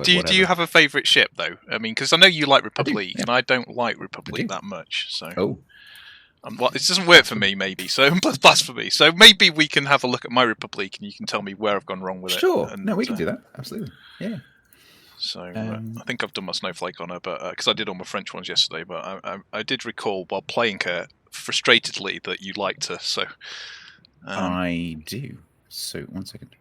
Do you have a favourite ship though? I mean, because I know you like Republique, yeah. and I don't like Republique that much. So, well, it doesn't work for me. Maybe so. Blasphemy. So maybe we can have a look at my Republique, and you can tell me where I've gone wrong with it. Sure. And, no, we can do that. Absolutely. Yeah. So I think I've done my snowflake on her, but because I did all my French ones yesterday, but I did recall while playing her frustratedly that you liked her. So I do. So 1 second.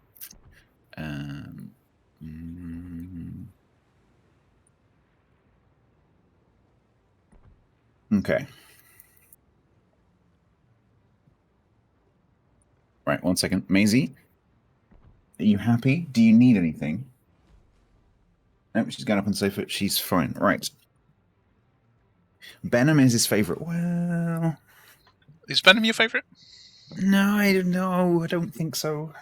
Okay. Right, 1 second. Maisie, are you happy? Do you need anything? Nope, she's going up on the sofa. She's fine. Right. Benham is his favourite. Well, is Venom your favourite? No, I don't think so.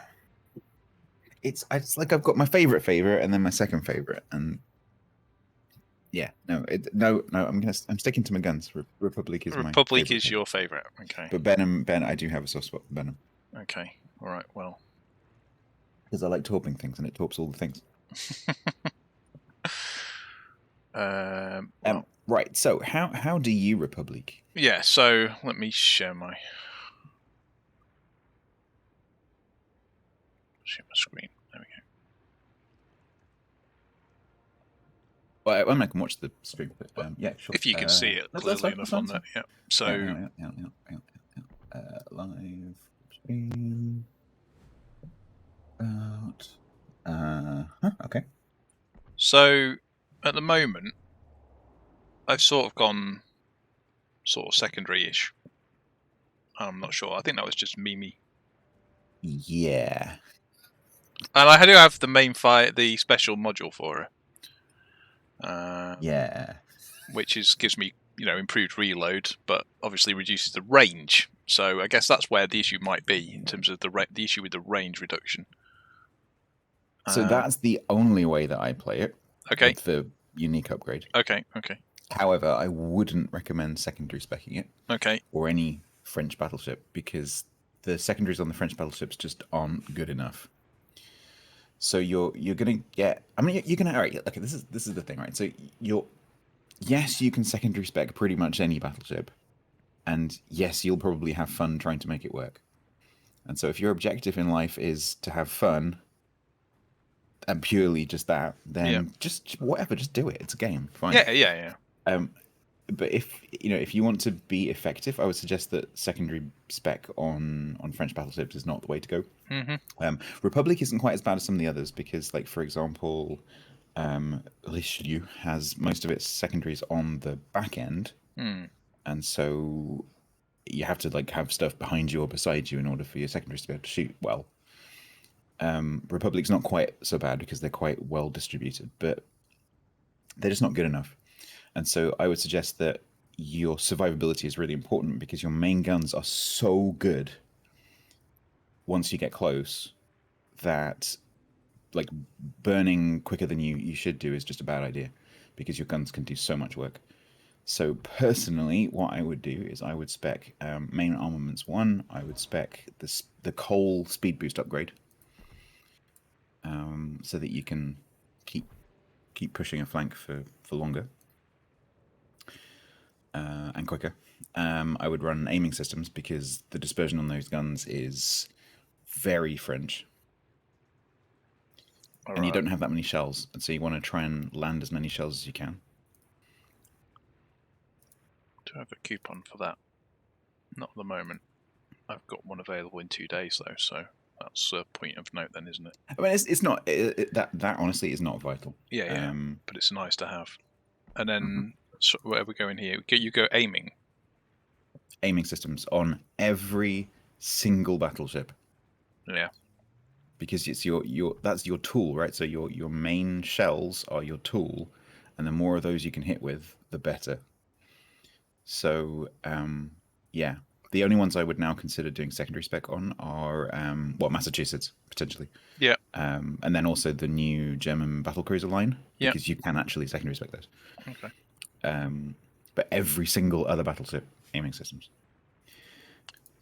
It's like I've got my favourite and then my second favourite, and yeah, no. I'm sticking to my guns. Republique is my Republique is your favourite. Okay. But Ben, I do have a soft spot for Benham. Okay. All right. Well, because I like torping things, and it torps all the things. Right. So how do you Republique? Yeah. So let me share my screen. There we go. Well, I can watch the stream, but yeah, sure. If you can see it clearly enough on that, yeah. So live stream. Okay. So at the moment, I've sort of gone sort of secondary-ish. I'm not sure. I think that was just Mimi. Yeah. And I do have the main the special module for her. Yeah. Which gives me, improved reload, but obviously reduces the range. So I guess that's where the issue might be in terms of the issue with the range reduction. So that's the only way that I play it. Okay. With the unique upgrade. Okay. However, I wouldn't recommend secondary specking it. Okay. Or any French battleship, because the secondaries on the French battleships just aren't good enough. So you're gonna get. I mean, you're gonna. All right. Okay. This is the thing, right? So yes, you can secondary spec pretty much any battleship, and yes, you'll probably have fun trying to make it work. And so if your objective in life is to have fun, and purely just that, then just whatever, just do it. It's a game. Fine. Yeah. But if you want to be effective, I would suggest that secondary spec on French battleships is not the way to go. Mm-hmm. Republique isn't quite as bad as some of the others because, like, for example, Richelieu has most of its secondaries on the back end, and so you have to have stuff behind you or beside you in order for your secondaries to be able to shoot well. Republique's not quite so bad because they're quite well distributed, but they're just not good enough. And so I would suggest that your survivability is really important because your main guns are so good once you get close that burning quicker than you should do is just a bad idea because your guns can do so much work. So personally, what I would do is I would spec main armaments 1. I would spec the coal speed boost upgrade so that you can keep pushing a flank for longer. And quicker. I would run aiming systems because the dispersion on those guns is very French. And you don't have that many shells, and so you want to try and land as many shells as you can. Do I have a coupon for that? Not at the moment. I've got one available in 2 days though, so that's a point of note then, isn't it? I mean, it's not that honestly is not vital. Yeah. But it's nice to have. And then so where we're going here, you go aiming systems on every single battleship. Yeah. Because it's that's your tool, right? So your main shells are your tool, and the more of those you can hit with, the better. So yeah, the only ones I would now consider doing secondary spec on are Massachusetts potentially. Yeah. And then also the new German battlecruiser line, because you can actually secondary spec those. Okay. But every single other battleship aiming systems.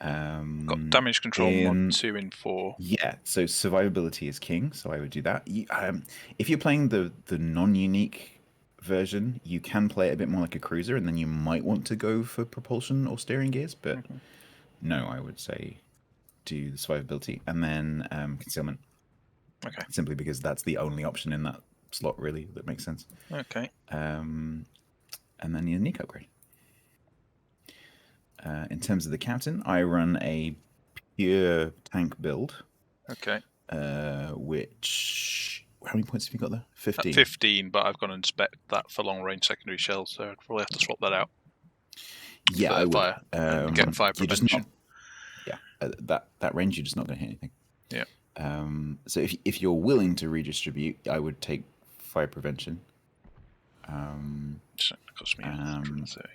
Got damage control mod 2 in 4. Yeah, so survivability is king, so I would do that. If you're playing the non-unique version, you can play it a bit more like a cruiser, and then you might want to go for propulsion or steering gears, but no, I would say do the survivability, and then concealment. Okay. Simply because that's the only option in that slot, really, that makes sense. Okay. And then the unique upgrade. In terms of the captain, I run a pure tank build. Okay. Which, how many points have you got there? 15. 15, but I've gone and spec that for long range secondary shells, so I'd probably have to swap that out. Yeah, I would. Fire, and get fire prevention. That range, you're just not going to hit anything. Yeah. So if you're willing to redistribute, I would take fire prevention. It cost me 130.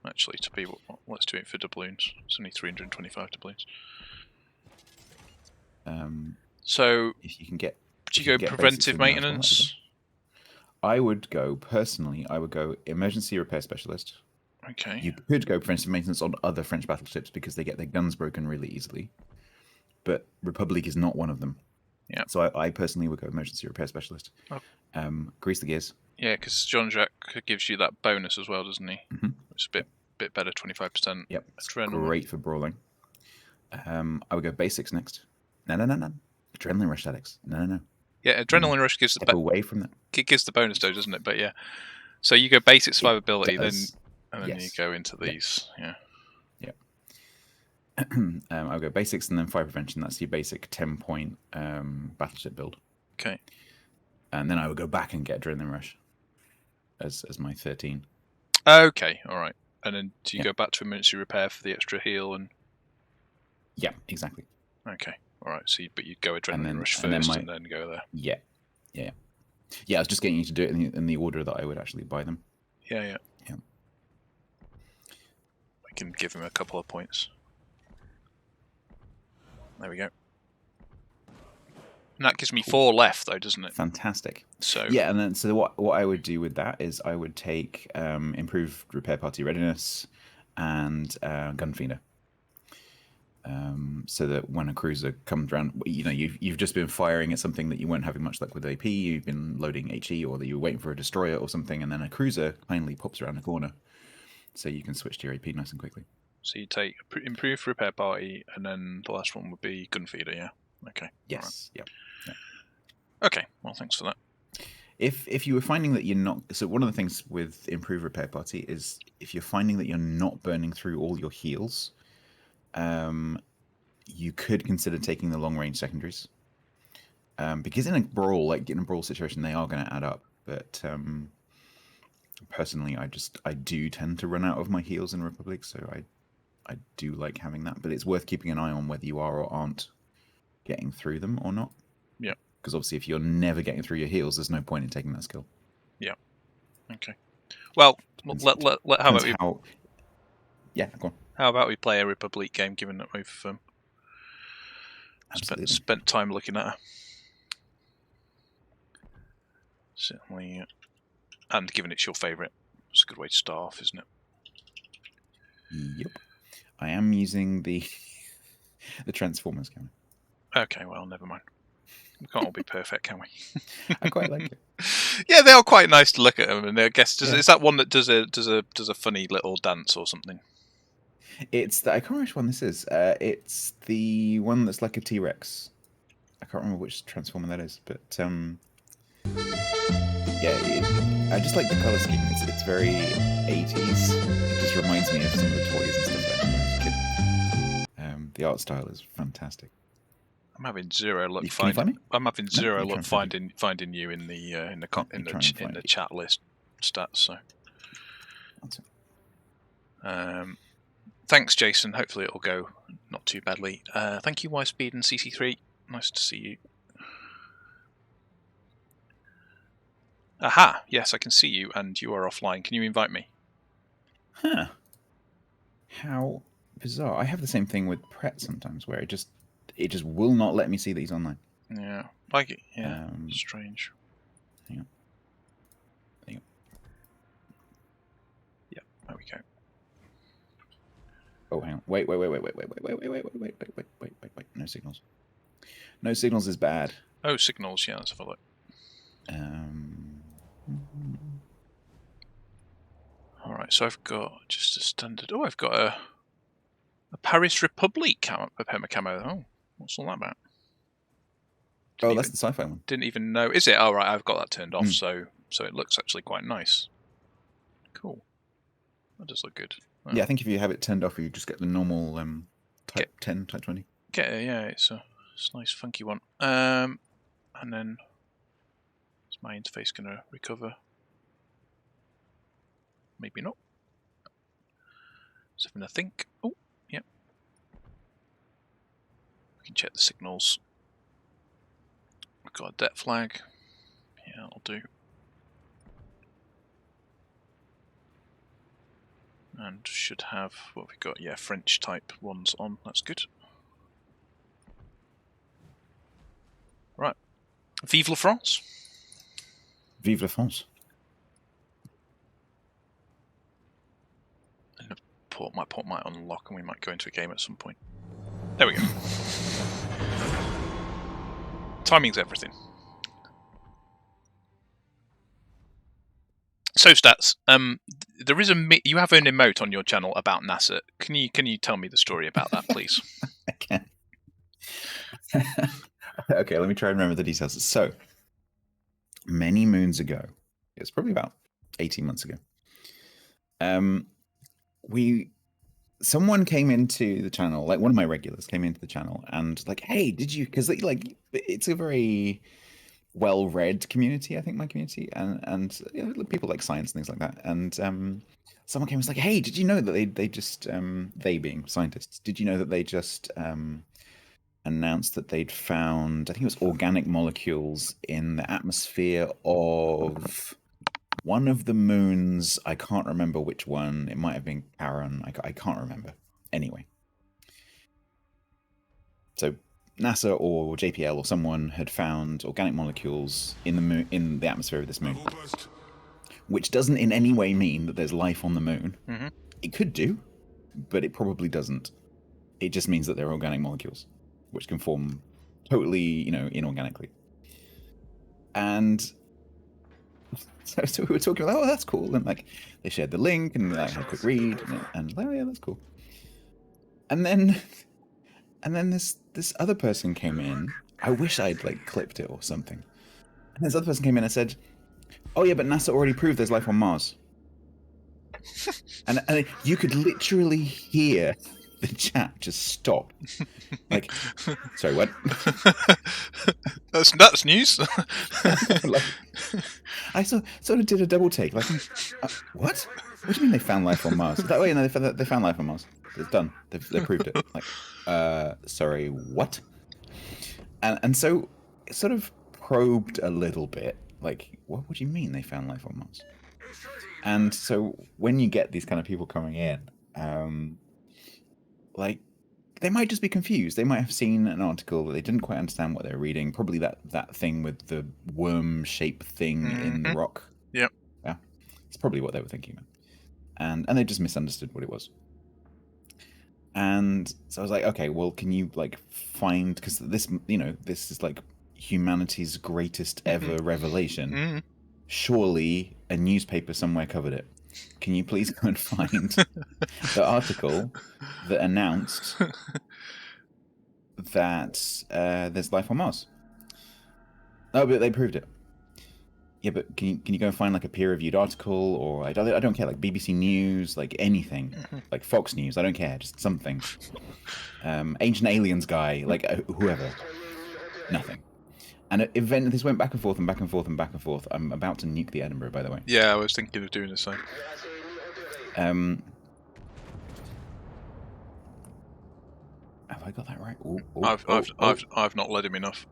Actually, to be let's do it for doubloons. It's only 325 doubloons. So if you can get, do you go preventive maintenance? I would go personally. I would go emergency repair specialist. Okay. You could go preventive maintenance on other French battleships because they get their guns broken really easily, but Republique is not one of them. Yeah. So I personally would go emergency repair specialist. Oh. Grease the gears. Yeah, because Jean-Jacques gives you that bonus as well, doesn't he? It's a bit better, 25%. Yep, it's adrenaline. Great for brawling. I would go basics next. No. Adrenaline rush, Alex. No. Yeah, adrenaline rush gives the away from that. It gives the bonus though, doesn't it? But yeah, so you go basic survivability, then you go into these. Yeah. I'll go basics and then fire prevention. That's your basic 10-point battleship build. Okay. And then I would go back and get adrenaline rush as my 13. Okay, all right. And then do you go back to emergency repair for the extra heal and? Yeah, exactly. Okay, all right. So, but you'd go adrenaline rush first and then go there. Yeah. I was just getting you to do it in the order that I would actually buy them. Yeah. I can give him a couple of points. There we go. And that gives me 4 left, though, doesn't it? Fantastic. So yeah, and then so what I would do with that is I would take improved repair party readiness and gun feeder. So that when a cruiser comes around, you've just been firing at something that you weren't having much luck with AP. You've been loading HE, or that you were waiting for a destroyer or something, and then a cruiser kindly pops around the corner, so you can switch to your AP nice and quickly. So you take improved repair party, and then the last one would be gun feeder. Yeah. Okay. Yes. Right. Yeah. Okay. Well, thanks for that. If you were finding that you're not, so one of the things with improved repair party is if you're finding that you're not burning through all your heals, you could consider taking the long range secondaries, because in a brawl situation, they are going to add up. But personally, I do tend to run out of my heals in Republic, so I do like having that. But it's worth keeping an eye on whether you are or aren't getting through them or not. Yeah. Because obviously, if you're never getting through your heals, there's no point in taking that skill. Yeah. Okay. Well, how about we? Yeah, go on. How about we play a Republique game, given that we've spent time looking at her? Certainly, and given it's your favourite, it's a good way to start off, isn't it? Yep. I am using the Transformers camera. Okay, well, never mind. We can't all be perfect, can we? I quite like it. Yeah, they are quite nice to look at them, and I guess is that one that does a funny little dance or something? It's I can't remember which one this is. It's the one that's like a T-Rex. I can't remember which Transformer that is, but I just like the color scheme. It's very 80s. It just reminds me of some of the toys and stuff like that when I was a kid. The art style is fantastic. I'm having zero luck finding you in the chat list stats. So, thanks, Jason. Hopefully it'll go not too badly. Thank you, YSpeed and CC3. Nice to see you. Aha! Yes, I can see you, and you are offline. Can you invite me? Huh. How bizarre. I have the same thing with Pret sometimes, where it just will not let me see that he's online. Yeah, like it. Yeah, strange. Hang on. There we go. Oh, hang on. Wait. No signals. No signals is bad. Oh, signals. Yeah, let's have a look. All right, so I've got just a standard. Oh, I've got a Paris Republique camo. Oh, what's all that about? That's the sci-fi one. Didn't even know. Is it? Oh, right, I've got that turned off, so it looks actually quite nice. Cool. That does look good. Oh. Yeah, I think if you have it turned off, you just get the normal type 10, type 20. Yeah, it's a nice funky one. And then is my interface going to recover? Maybe not. Something to think. Oh, yeah. We can check the signals. I've got a det flag. Yeah, that'll do. And should have what we got. Yeah, French type ones on. That's good. Right. Vive la France. Vive la France. And my port might unlock and we might go into a game at some point. There we go. Timing's everything. So Stats, there is you have an emote on your channel about NASA. Can you tell me the story about that, please? I can. Okay, let me try and remember the details. So, many moons ago, it's probably about 18 months ago, someone came into the channel, like one of my regulars came into the channel and like, hey, did you, because like it's a very well-read community, I think, my community, and you know, people like science and things like that, and someone came and was like, hey, did you know that they just they being scientists, did you know that they just announced that they'd found, I think it was organic molecules in the atmosphere of one of the moons. I can't remember which one. It might have been Charon. I can't remember. Anyway, so NASA or JPL or someone had found organic molecules in the moon, in the atmosphere of this moon, which doesn't in any way mean that there's life on the moon. Mm-hmm. It could do, but it probably doesn't. It just means that they're organic molecules, which can form totally, you know, inorganically. And so we were talking about, oh, that's cool, and like they shared the link, and I had a quick read, and oh yeah, that's cool. And then this other person came in. I wish I'd like clipped it or something. And this other person came in and said, "Oh yeah, but NASA already proved there's life on Mars." and you could literally hear the chat just stop. Like, sorry, what? That's news. Like, I sort of did a double take. Like, what? What do you mean they found life on Mars? That way, no, they found life on Mars. It's done. They proved it. Like, sorry, what? And so it sort of probed a little bit. Like, what do you mean they found life on Mars? And so when you get these kind of people coming in, like, they might just be confused. They might have seen an article that they didn't quite understand what they're reading. Probably that thing with the worm shape thing in the rock. Yep. Yeah. It's probably what they were thinking of. And they just misunderstood what it was. And so I was like, okay, well, can you like find, because this, you know, this is like humanity's greatest ever revelation. Surely a newspaper somewhere covered it. Can you please go and find the article that announced that there's life on Mars? Oh, but they proved it. Yeah, but can you go and find like a peer-reviewed article, or I don't care, like BBC News, like anything, like Fox News, I don't care, just something. Ancient Aliens guy, like whoever. Nothing. And event this went back and forth and back and forth and back and forth. I'm about to nuke the Edinburgh, by the way. Yeah, I was thinking of doing the same. Have I got that right? Ooh, I've not led him enough.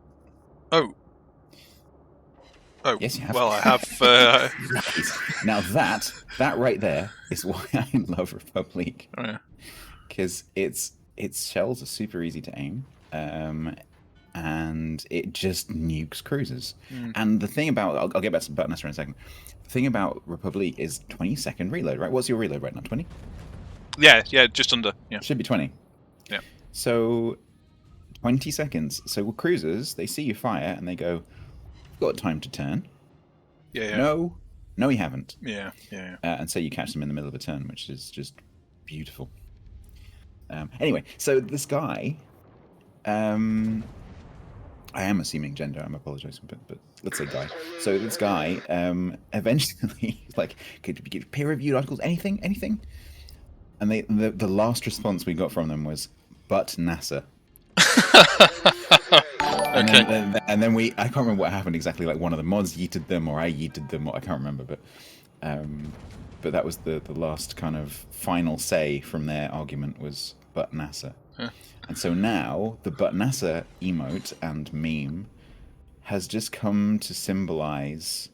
Oh, yes, you have. Well, I have. Now that right there is why I love Republique. Oh, yeah. Because its shells are super easy to aim. And it just nukes cruisers. And the thing about, I'll get back to Buttonester in a second. The thing about Republique is 20-second reload, right? What's your reload right now? 20? Yeah, just under. Yeah. Should be 20. Yeah. So 20 seconds. So cruisers, they see you fire and they go, got time to turn. Yeah. No, we haven't. Yeah. And so you catch them in the middle of a turn, which is just beautiful. Anyway, so this guy, I am assuming gender. I'm apologizing, but let's say guy. So this guy, eventually, like, could we get peer-reviewed articles? Anything? And the last response we got from them was, "But NASA." And then I can't remember what happened exactly. Like one of the mods yeeted them, or I yeeted them, or I can't remember. But that was the last kind of final say from their argument was, "But NASA." Huh. And so now the "But NASA" emote and meme has just come to symbolize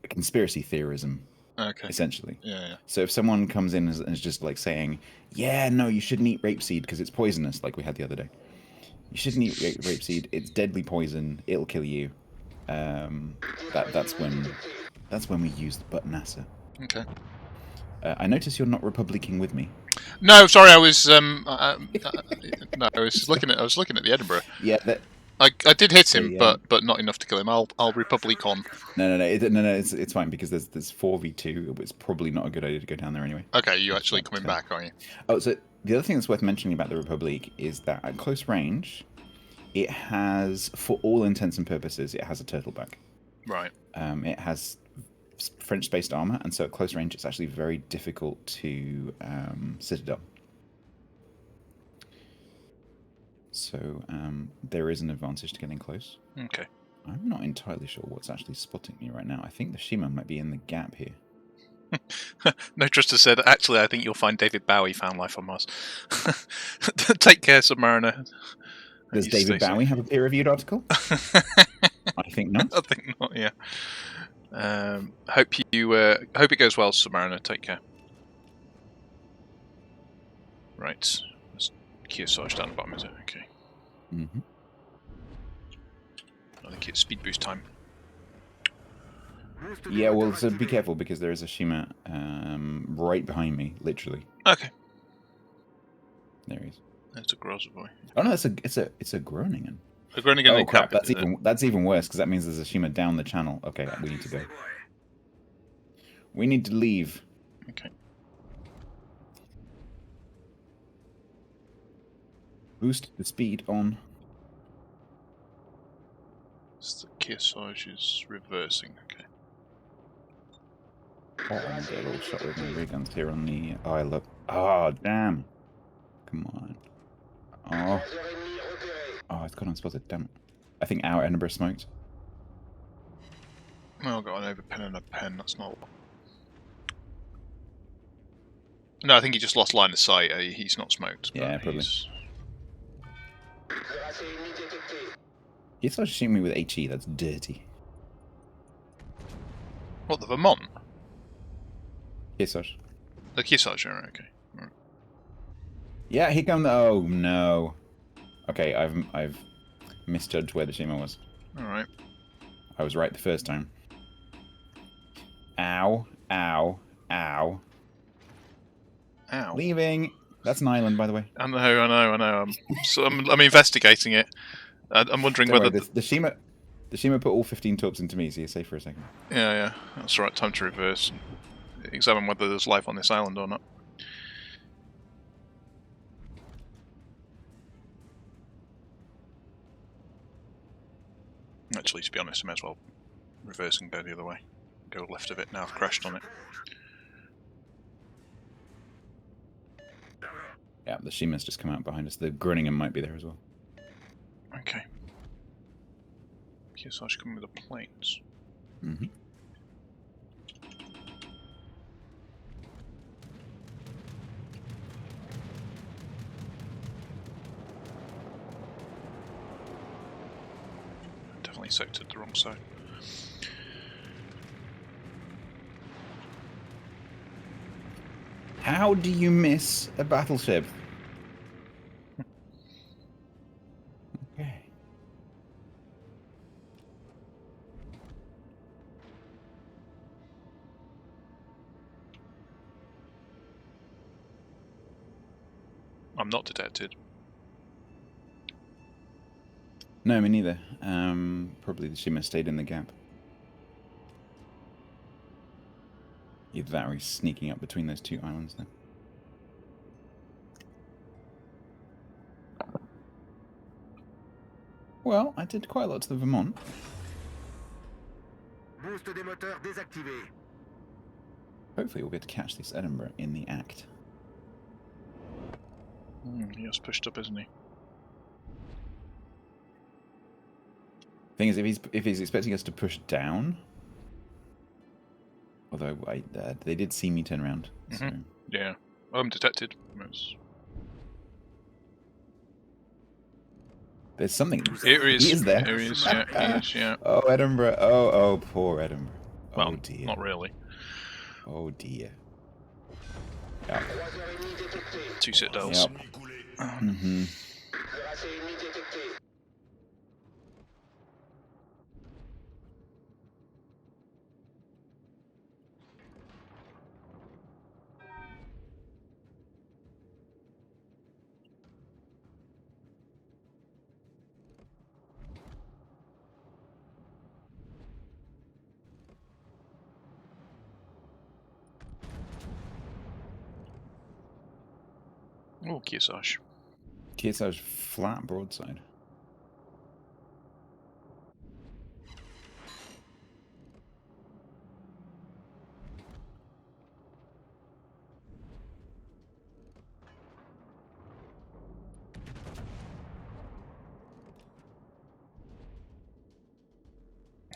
conspiracy theorism. Okay. Essentially. Yeah. So if someone comes in and is just like saying, "Yeah, no, you shouldn't eat rapeseed because it's poisonous," like we had the other day. You shouldn't eat rapeseed. It's deadly poison. It'll kill you. That's when we use the "But NASA." Okay. I notice you're not Republicing with me. No, sorry, I was no, I was looking at the Edinburgh. Yeah, I did hit him, but not enough to kill him. I'll Republique on. No. It's fine because there's 4v2. It's probably not a good idea to go down there anyway. Okay, you actually coming back, are you? Oh, so the other thing that's worth mentioning about the Republique is that at close range, it has, for all intents and purposes, it has a turtleback. Right. It has French-based armor, and so at close range, it's actually very difficult to citadel. So there is an advantage to getting close. Okay. I'm not entirely sure what's actually spotting me right now. I think the Shima might be in the gap here. No Truster said, actually, I think you'll find David Bowie found life on Mars. Take care, Submariner. Does David Bowie have a peer-reviewed article? I think not. I think not, yeah. Hope it goes well, Submariner. Take care. Right. There's Kearsarge down the bottom, is it? Okay. Mm-hmm. I think it's speed boost time. Yeah, well, so be careful because there is a Shima right behind me, literally. Okay. There he is. There's a Groza boy. Oh no, it's a Groningen. A Groningen. Oh crap! That's even worse because that means there's a Shima down the channel. Okay, we need to go. We need to leave. Okay. Boost the speed on. So the Kearsarge is reversing. Okay. Oh, I'm gonna get a little shot with my ray guns here on the isle. Oh, damn. Come on. Oh, it's gone unspotted. Damn it. I think our Edinburgh smoked. Oh, I've got an overpen and a pen. That's not. No, I think he just lost line of sight. He's not smoked. Yeah, probably. He started shooting me with HE. That's dirty. What, the Vermont? Kearsarge. The Kearsarge, okay. Right. Yeah, here come the. Oh no. Okay, I've misjudged where the Shima was. Alright. I was right the first time. Ow, ow, ow. Ow. Leaving. That's an island, by the way. I know. I'm investigating it. I'm wondering Don't whether worry, the Shima put all 15 torps into me, so you're safe for a second. Yeah. That's the right time to reverse. Examine whether there's life on this island or not. Actually, to be honest, I may as well reverse and go the other way. Go left of it now. I've crashed on it. Yeah, the Shima's just come out behind us. The Groningen might be there as well. Okay. Kearsarge coming with the planes. Mm-hmm. Definitely sectored the wrong side. How do you miss a battleship? Okay. I'm not detected. No, me neither. Probably she must have stayed in the gap. Either that or he's sneaking up between those two islands then. Well, I did quite a lot to the Vermont. Boost des moteurs désactivé. Hopefully we'll get to catch this Edinburgh in the act. He was pushed up, isn't he? Thing is, if he's expecting us to push down, although they did see me turn around. So. Yeah, I'm detected. There's something. Here he is. He is there. Here he is. Yeah, he is. Yeah. Oh, Edinburgh. Oh, poor Edinburgh. Well, oh dear. Not really. Oh dear. Yeah. 2 citadels. Yep. Mm-hmm. Oh, Kearsarge. Kearsarge flat broadside.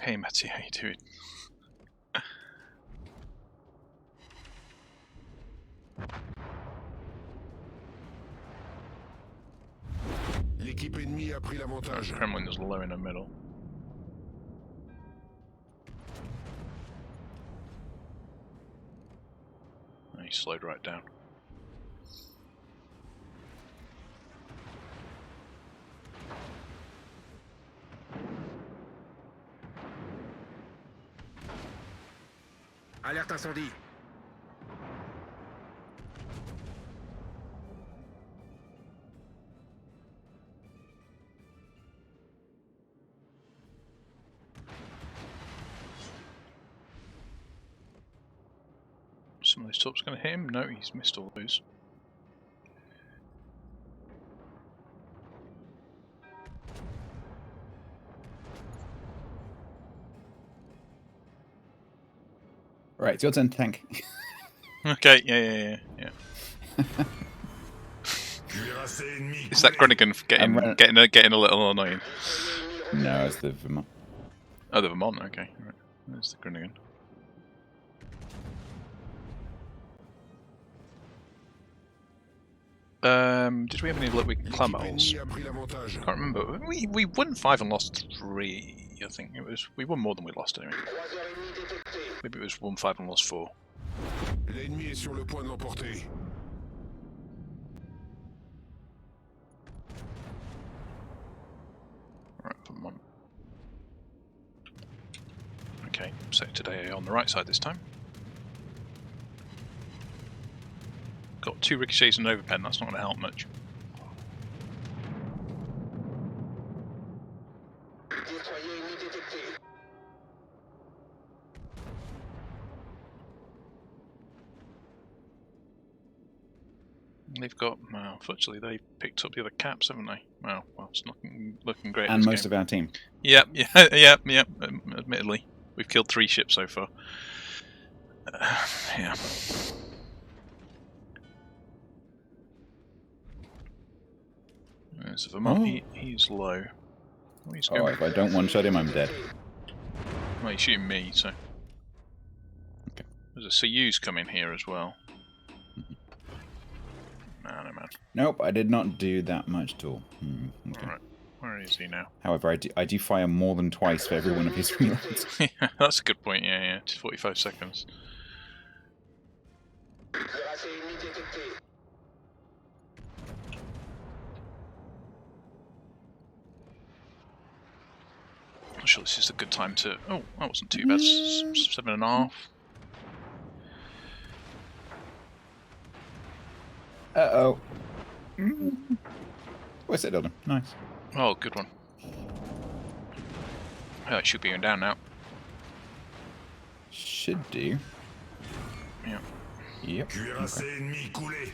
Hey, Matty, how you doing? L'équipe ennemie a pris l'avantage. Kremlin is low in the middle. He slowed right down. Alerte incendie. Some of those tops going to hit him? No, he's missed all those. Right, it's your turn to tank. Okay, yeah. Is that Groningen getting a little annoying? No, it's the Vermont. Oh, the Vermont, okay. Right. There's the Groningen. Did we have any luck with Clamels? Can't remember. We won 5 and lost 3, I think. We won more than we lost anyway. Maybe it was 1, 5 and lost 4. L'ennemi est sur le point de l'emporter. Right, Vermont. Okay, so today on the right side this time. Got 2 ricochets and an overpen, that's not going to help much. They've got, well, unfortunately they've picked up the other caps, haven't they? Well, it's not looking great. And most of our team. Yep, admittedly. We've killed 3 ships so far. Yeah. There's Vermont. Oh. He's low. Oh, he's Oh, if I don't one-shot him, I'm dead. Well, he's shooting me, so. Okay. There's a Soyuz coming here as well. No, man. Nope, I did not do that much at all. Okay. Alright, where is he now? However, I do fire more than twice for every one of his reloads. Yeah, that's a good point, yeah. Just 45 seconds. I'm sure this is a good time to... Oh, that wasn't too bad. 7.5. Uh-oh. What's it, Elden? Nice. Oh, good one. Oh, it should be going down now. Should do. Yeah. Yep. Cuirassé Okay. ennemi coulé.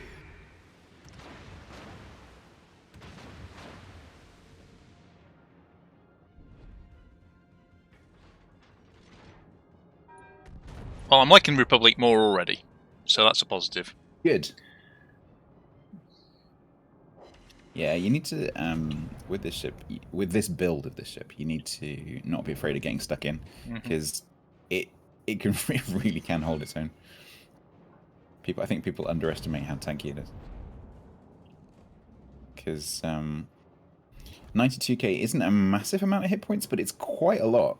Well, I'm liking Republique more already, so that's a positive. Good. Yeah, you need to with this ship, with this build of this ship, you need to not be afraid of getting stuck in, because it can it really can hold its own. I think people underestimate how tanky it is. Because 92k isn't a massive amount of hit points, but it's quite a lot.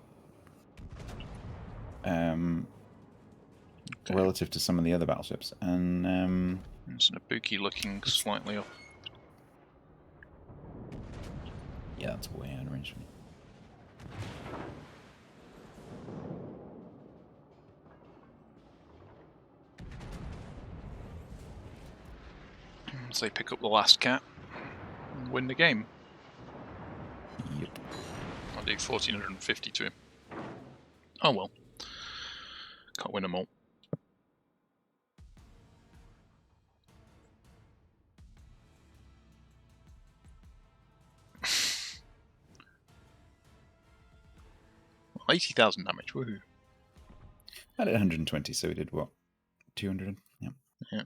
Relative to some of the other battleships, and It's an Ibuki looking slightly off. yeah, that's way out of range for me. So they pick up the last cat and win the game. Yep. I'll do 1450 to him. Oh well. Can't win them all. Well, 80,000 damage, woohoo. I did 120, so we did what? 200? Yeah. Yeah.